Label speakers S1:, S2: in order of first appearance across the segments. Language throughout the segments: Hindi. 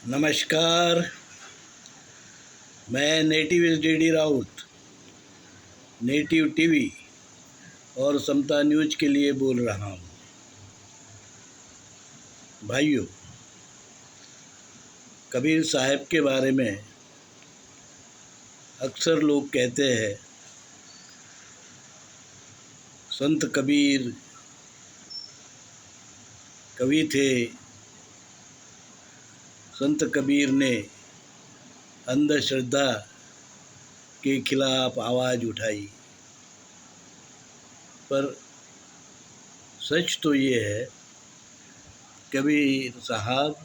S1: नमस्कार। मैं native D Raut, native TV और समता न्यूज के लिए बोल रहा हूँ। भाइयों, कबीर साहब के बारे में अक्सर लोग कहते हैं, संत कबीर कवि थे। संत कबीर ने अंधश्रद्धा के खिलाफ आवाज़ उठाई। पर सच तो ये है, कबीर साहब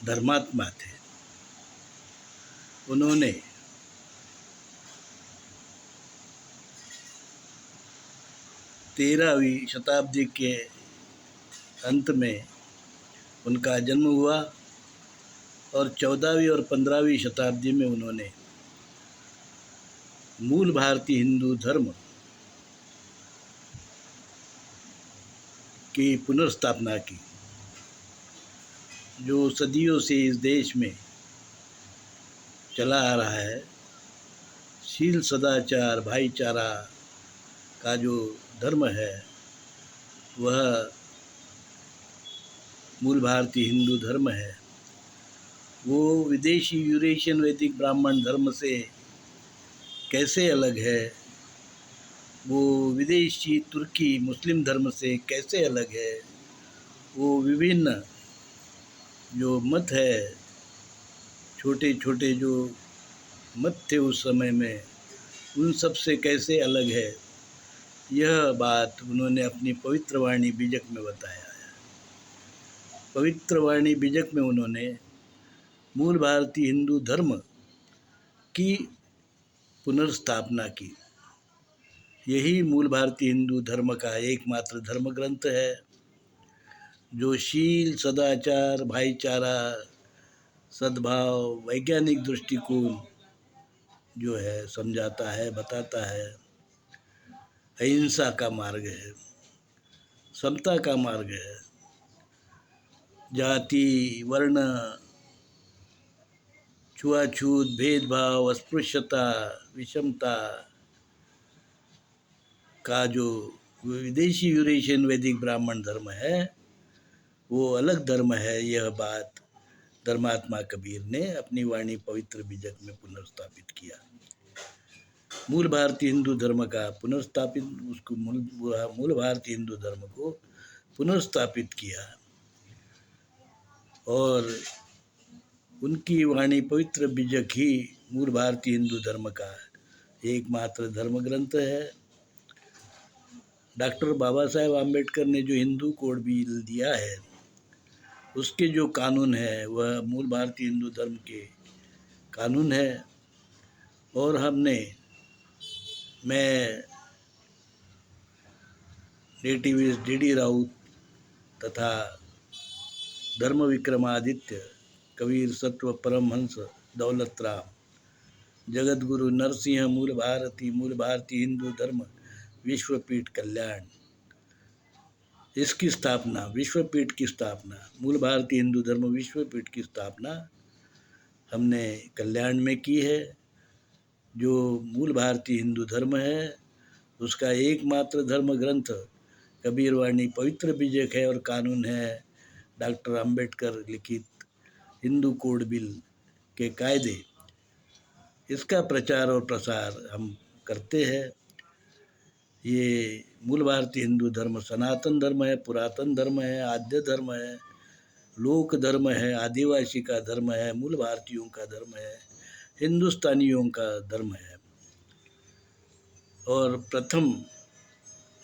S1: धर्मात्मा थे। उन्होंने 13वीं शताब्दी के अंत में उनका जन्म हुआ और 14वीं और 15वीं शताब्दी में उन्होंने मूल भारतीय हिंदू धर्म की पुनर्स्थापना की, जो सदियों से इस देश में चला आ रहा है। शील, सदाचार, भाईचारा का जो धर्म है, वह मूल भारतीय हिंदू धर्म है। वो विदेशी यूरेशियन वैदिक ब्राह्मण धर्म से कैसे अलग है, वो विदेशी तुर्की मुस्लिम धर्म से कैसे अलग है, वो विभिन्न जो मत है, छोटे छोटे जो मत थे उस समय में, उन सब से कैसे अलग है, यह बात उन्होंने अपनी पवित्र वाणी बीजक में बताया है। पवित्र वाणी बीजक में उन्होंने मूल भारतीय हिंदू धर्म की पुनर्स्थापना की। यही मूल भारतीय हिंदू धर्म का एकमात्र धर्म ग्रंथ है, जो शील, सदाचार, भाईचारा, सद्भाव, वैज्ञानिक दृष्टिकोण जो है समझाता है, बताता है। अहिंसा का मार्ग है, समता का मार्ग है। जाति, वर्ण, छुआछूत, भेदभाव, अस्पृश्यता, विषमता का जो विदेशी यूरेशियन वैदिक ब्राह्मण धर्म है, वो अलग धर्म है। यह बात धर्मात्मा कबीर ने अपनी वाणी पवित्र बीजक में पुनर्स्थापित किया। मूल भारतीय हिंदू धर्म का पुनर्स्थापित, उसको मूल भारतीय हिंदू धर्म को पुनर्स्थापित किया। और उनकी वाणी पवित्र बीजक ही मूल भारतीय हिंदू धर्म का एकमात्र धर्म ग्रंथ है। डॉक्टर बाबा साहेब आम्बेडकर ने जो हिंदू कोड बिल दिया है, उसके जो कानून है, वह मूल भारतीय हिंदू धर्म के कानून है। और मैं नेटिविस्ट डी राउत तथा धर्म विक्रमादित्य कबीर सत्व परमहंस दौलत राम जगत गुरु नरसिंह मूल भारतीय हिंदू धर्म विश्वपीठ कल्याण, इसकी स्थापना, विश्वपीठ की स्थापना, मूल भारतीय हिंदू धर्म विश्वपीठ की स्थापना हमने कल्याण में की है। जो मूल भारतीय हिंदू धर्म है, उसका एकमात्र धर्म ग्रंथ कबीर वाणी पवित्र बीजक है और कानून है डॉक्टर अंबेडकर लिखित हिंदू कोड बिल के कायदे। इसका प्रचार और प्रसार हम करते हैं। ये मूल भारतीय हिंदू धर्म सनातन धर्म है, पुरातन धर्म है, आद्य धर्म है, लोक धर्म है, आदिवासी का धर्म है, मूल भारतीयों का धर्म है, हिंदुस्तानियों का धर्म है और प्रथम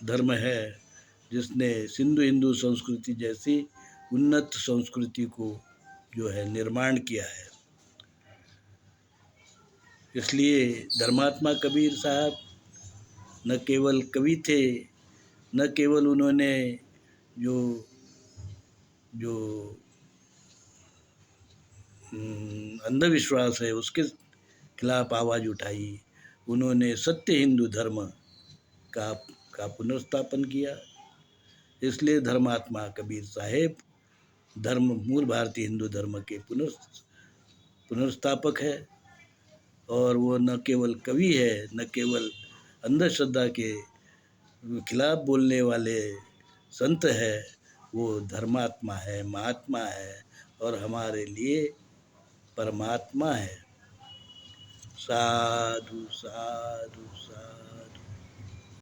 S1: धर्म है जिसने सिंधु हिंदू संस्कृति जैसी उन्नत संस्कृति को जो है निर्माण किया है। इसलिए धर्मात्मा कबीर साहब न केवल कवि थे, न केवल उन्होंने जो जो अंधविश्वास है उसके खिलाफ आवाज़ उठाई, उन्होंने सत्य हिंदू धर्म का पुनर्स्थापन किया। इसलिए धर्मात्मा कबीर साहेब धर्म मूल भारतीय हिंदू धर्म के पुनर्स्थापक है। और वो न केवल कवि है, न केवल अंधश्रद्धा के खिलाफ बोलने वाले संत है, वो धर्मात्मा है, महात्मा है और हमारे लिए परमात्मा है। साधु साधु साधु।